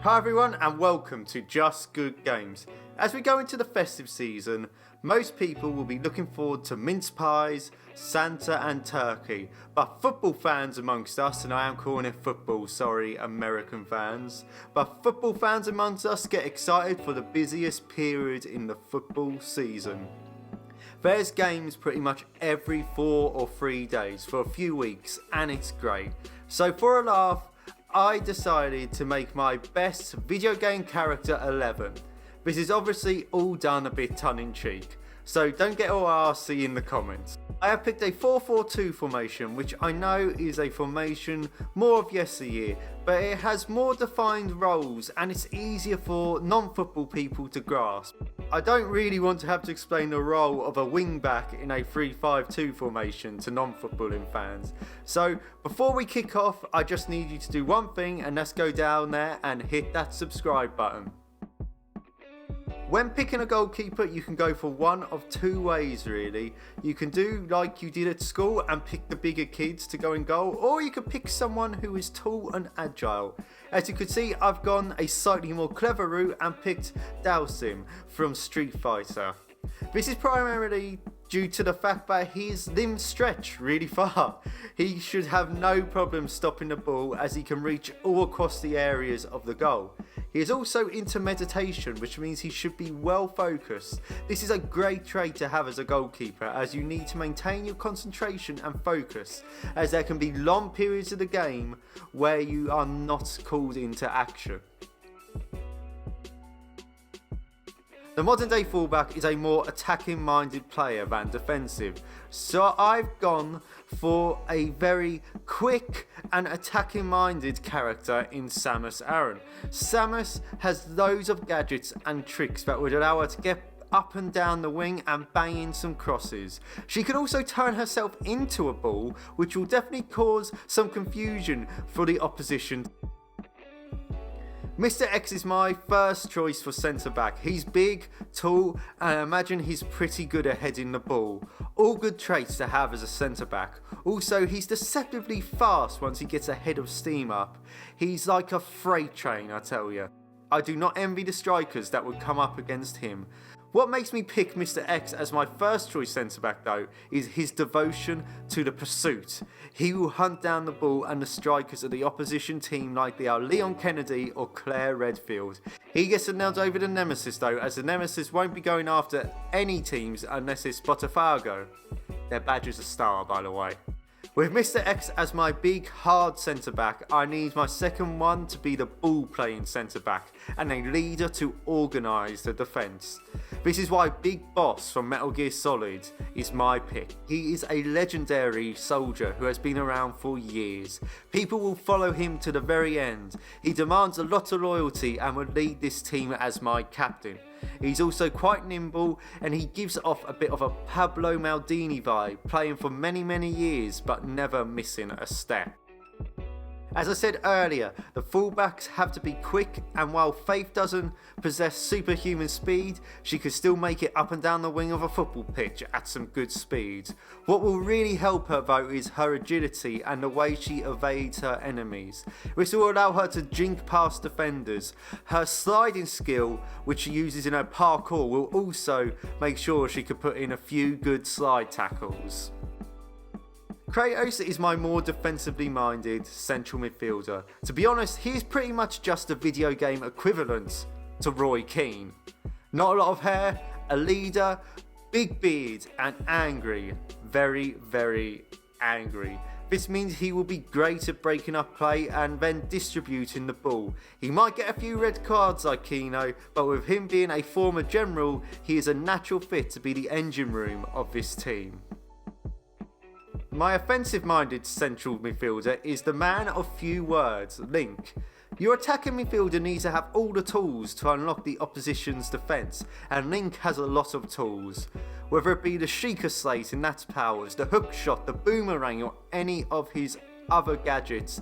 Hi everyone and welcome to Just Good Games. As we go into the festive season, most people will be looking forward to mince pies, Santa and turkey, but football fans amongst us, and I am calling it football, sorry American fans, but football fans amongst us get excited for the busiest period in the football season. There's games pretty much every 4 or 3 days for a few weeks and it's great. So for a laugh, I decided to make my best video game character 11. This is obviously all done a bit tongue-in-cheek, so don't get all arsey in the comments. I have picked a 4-4-2 formation, which I know is a formation more of yesteryear, but it has more defined roles and it's easier for non-football people to grasp. I don't really want to have to explain the role of a wing-back in a 3-5-2 formation to non-footballing fans. So before we kick off, I just need you to do one thing, and let's go down there and hit that subscribe button. When picking a goalkeeper, you can go for one of 2 ways really. You can do like you did at school and pick the bigger kids to go in goal, or you could pick someone who is tall and agile. As you can see, I've gone a slightly more clever route and picked Dhalsim from Street Fighter. This is primarily due to the fact that his limbs stretch really far. He should have no problem stopping the ball as he can reach all across the areas of the goal. He is also into meditation, which means he should be well focused. This is a great trait to have as a goalkeeper, as you need to maintain your concentration and focus, as there can be long periods of the game where you are not called into action. The modern day fullback is a more attacking minded player than defensive, so I've gone for a very quick and attacking minded character in Samus Aran. Samus has loads of gadgets and tricks that would allow her to get up and down the wing and bang in some crosses. She can also turn herself into a ball, which will definitely cause some confusion for the opposition. Mr. X is my first choice for centre back. He's big, tall, and I imagine he's pretty good at heading the ball. All good traits to have as a centre back. Also, he's deceptively fast once he gets a head of steam up. He's like a freight train, I tell you. I do not envy the strikers that would come up against him. What makes me pick Mr. X as my first choice centre-back though is his devotion to the pursuit. He will hunt down the ball and the strikers of the opposition team like they are Leon Kennedy or Claire Redfield. He gets to nod over the Nemesis though, as the Nemesis won't be going after any teams unless it's Botafogo. Their badge is a star, by the way. With Mr. X as my big hard centre back, I need my second one to be the ball playing centre back and a leader to organise the defence. This is why Big Boss from Metal Gear Solid is my pick. He is a legendary soldier who has been around for years. People will follow him to the very end. He demands a lot of loyalty and will lead this team as my captain. He's also quite nimble and he gives off a bit of a Pablo Maldini vibe, playing for many years but never missing a step. As I said earlier, the fullbacks have to be quick, and while Faith doesn't possess superhuman speed, she can still make it up and down the wing of a football pitch at some good speed. What will really help her though is her agility and the way she evades her enemies. This will allow her to jink past defenders. Her sliding skill, which she uses in her parkour, will also make sure she can put in a few good slide tackles. Kratos is my more defensively minded central midfielder. To be honest, he is pretty much just a video game equivalent to Roy Keane. Not a lot of hair, a leader, big beard and angry. Very angry. This means he will be great at breaking up play and then distributing the ball. He might get a few red cards like Kino, but with him being a former general, he is a natural fit to be the engine room of this team. My offensive-minded central midfielder is the man of few words, Link. Your attacking midfielder needs to have all the tools to unlock the opposition's defence, and Link has a lot of tools. Whether it be the Sheikah Slate in that's powers, the hook shot, the boomerang or any of his other gadgets,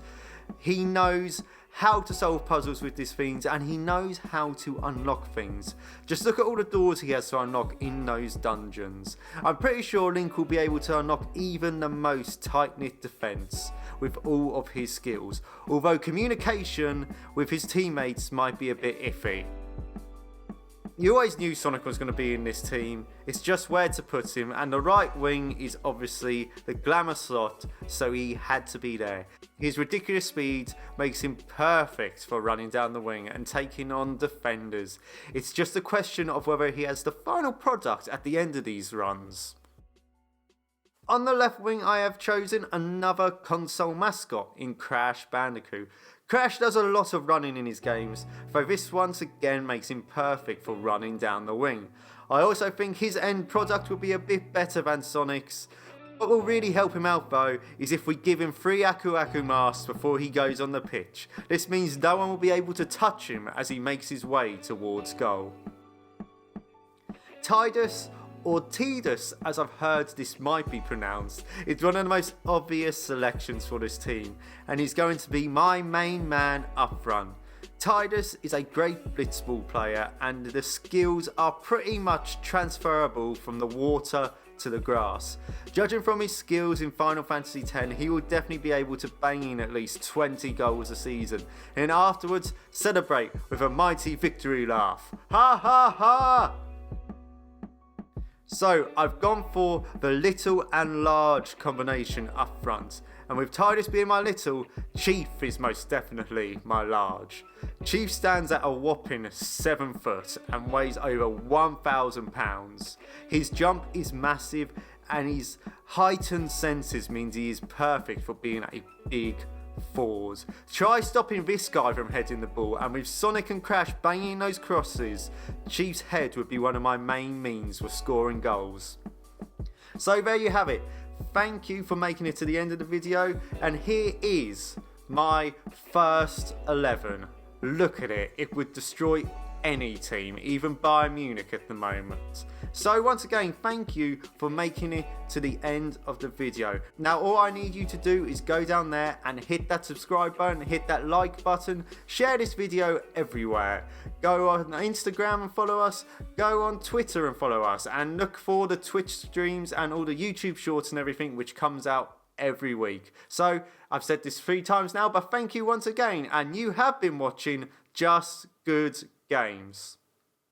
he knows how to solve puzzles with this fiend, and he knows how to unlock things. Just look at all the doors he has to unlock in those dungeons. I'm pretty sure Link will be able to unlock even the most tight-knit defense with all of his skills, although communication with his teammates might be a bit iffy. You always knew Sonic was going to be in this team, it's just where to put him, and the right wing is obviously the glamour slot, so he had to be there. His ridiculous speed makes him perfect for running down the wing and taking on defenders. It's just a question of whether he has the final product at the end of these runs. On the left wing, I have chosen another console mascot in Crash Bandicoot. Crash does a lot of running in his games, though this once again makes him perfect for running down the wing. I also think his end product will be a bit better than Sonic's. What will really help him out though is if we give him 3 Aku Aku masks before he goes on the pitch. This means no one will be able to touch him as he makes his way towards goal. Tidus, or Tidus as I've heard this might be pronounced, is one of the most obvious selections for this team, and he's going to be my main man up front. Tidus is a great blitzball player, and the skills are pretty much transferable from the water to the grass. Judging from his skills in Final Fantasy X, he will definitely be able to bang in at least 20 goals a season, and afterwards celebrate with a mighty victory laugh. Ha ha ha! So I've gone for the little and large combination up front, and with Tidus being my little, Chief is most definitely my large. Chief stands at a whopping 7 foot and weighs over 1,000 pounds. His jump is massive, and his heightened senses means he is perfect for being a big forward. Try stopping this guy from heading the ball, and with Sonic and Crash banging those crosses, Chief's head would be one of my main means for scoring goals. So there you have it. Thank you for making it to the end of the video, and here is my first 11. Look at it, it would destroy any team, even Bayern Munich at the moment. So once again, thank you for making it to the end of the video. Now all I need you to do is go down there and hit that subscribe button, hit that like button, share this video everywhere. Go on Instagram and follow us, go on Twitter and follow us, and look for the Twitch streams and all the YouTube shorts and everything which comes out every week. So I've said this 3 times now, but thank you once again, and you have been watching Just Good Games.